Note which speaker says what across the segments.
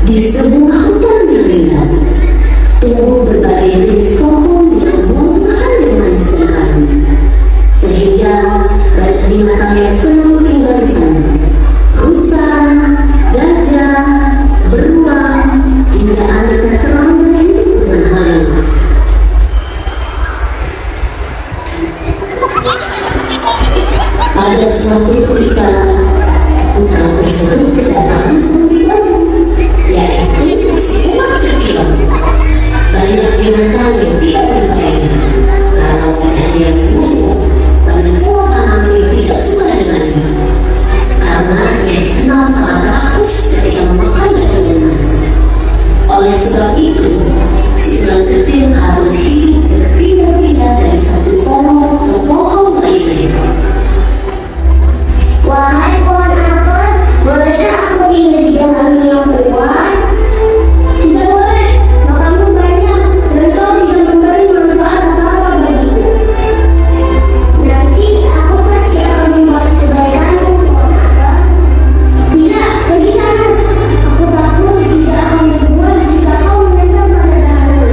Speaker 1: Di sebuah hutan yang indah, tumbuh berbagai jenis pohon dengan buah-buahan yang manis dan harum, sehingga banyak binatang yang senang tinggal di sana. Rusa, gajah, beruang, hingga aneka serangga hidup dengan harmonis. Pada suatu ketika, hutan tersebut kedatangan pemilik baru, yaitu si ular kecil. Banyak binatang yang tidak menyukainya karena wajahnya yang buruk. Banyak buah tanaman yang tidak suka dengannya karena ia dikenal sangat rakus ketika memakan dagangan. Oleh sebab itu, si ular kecil harus hidup berpindah-pindah dari satu pohon ke pohon lainnya.
Speaker 2: Wahai pohon apel, bolehkah aku tinggal di dalammu yang kuat? Tidak boleh, makanmu banyak dan kau tidak memberi manfaat apa-apa bagiku. Nanti aku pasti akan membuat kebaikanmu, pohon apel. Tidak, pergi sana. Aku takut tidak akan berbuah jika kau menentang pada dahanmu.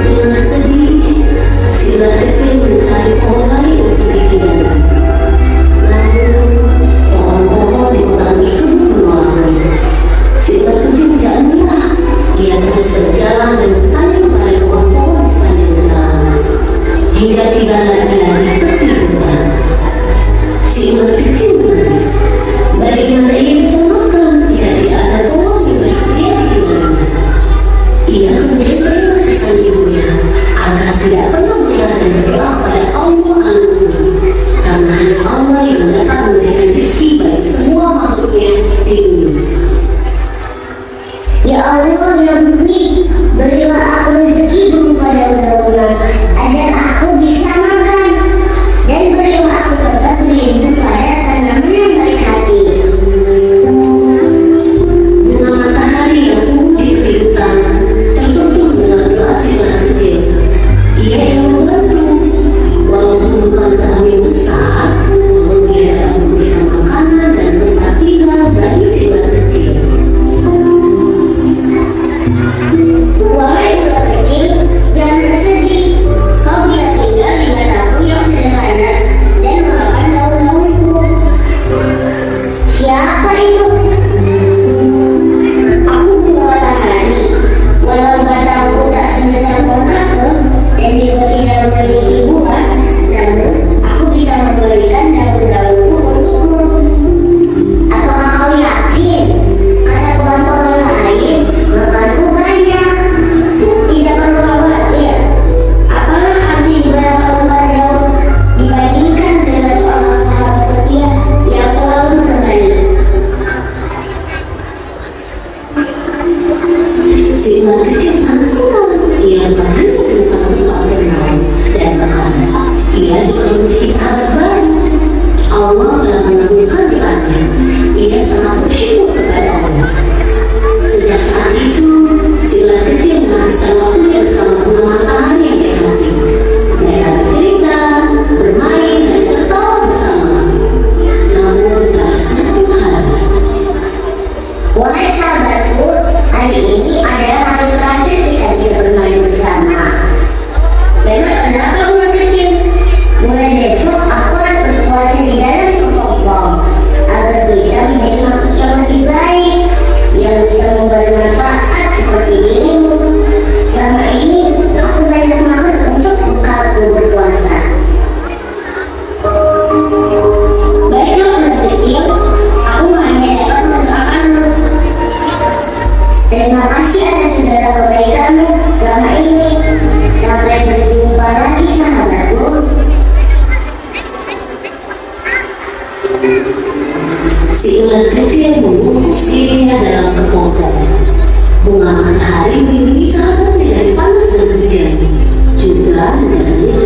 Speaker 1: Dengan sedih, si ular kecil mencari pohon lain untuk ditinggalkan. Namun, pohon-pohon di hutan tersebut menolaknya. Si ular kecil tidak menyerah. Ia terus berjalan dan bertanya kepada pohon-pohon di sepanjang perjalanan, hingga tibalah ia di tepi hutan. Si ular kecil menangis. Bagaimana ia bisa makan jika tidak ada pohon yang bersedia ditinggalnya? Ia kemudian berilah pesan ibunya agar tidak pernah meninggalkan berdoa pada Allah Al-Mu'min, karena hanya Allah yang dapat memberikan rezeki bagi semua makhluknya di bumi.
Speaker 2: Ya Allah yang bumi, berilah aku rezeki berupa daun-daunan agar aku bisa makan, dan berilah aku tetap berlindung pada tanaman yang baik hati.
Speaker 1: Bunga matahari yang tumbuh di tepi hutan tersentuh dengan doa si ular kecil. Ia yang membantu, walaupun bukan pohon yang besar, namun ia dapat memberikan makanan dan tempat tinggal bagi si ular kecil.
Speaker 2: Wahai ular kecil, jangan bersedih. Kau bisa tinggal di mataku yang sederhana dan makan daun-daunku. Siapa itu? Aku bunga matahari. Walau batangku tak sebesar pohon apel dan juga tidak memiliki buah, namun aku bisa memberikan daun-daunku untukmu. Apakah kau yakin ada pohon-pohon lain? Makanku banyak. Tidak perlu khawatir. Apalah arti beberapa lembar daun dibandingkan dengan seorang sahabat setia yang selalu berbagi.
Speaker 1: Si ular kecil sangat senang. Ia berani menemukan tempat bernaung dan berkata, ia juga memiliki sahabat baru. Allah telah mengabulkan doanya. Ia sangat bersyukur kepada Allah. Sejak saat itu, si ular kecil menghabiskan waktunya bersama bunga matahari yang baik hati. Mereka bercerita, bermain, dan tertawa bersama. Namun pada suatu hari,
Speaker 2: Wahai sahabatku, hari ini adalah hari terakhir kita bisa bermain bersama. Memang kenapa mulai kecil? Mulai besok aku harus berpuasa di dalam kepompong agar bisa menjadi makhluk yang lebih baik, yang bisa memberi manfaat seperti dirimu. Selama ini aku banyak banget untuk bekalku berpuasa. Baiklah anak kecil, aku hanya dapat mendoakanmu. Terima kasih atas segala kebaikanmu selama ini. Sampai berjumpa lagi sahabatku.
Speaker 1: Si ular kecil membungkus dirinya dalam kepompong. Bunga matahari melindungi sahabatnya dari panas dan hujan, juga menjalani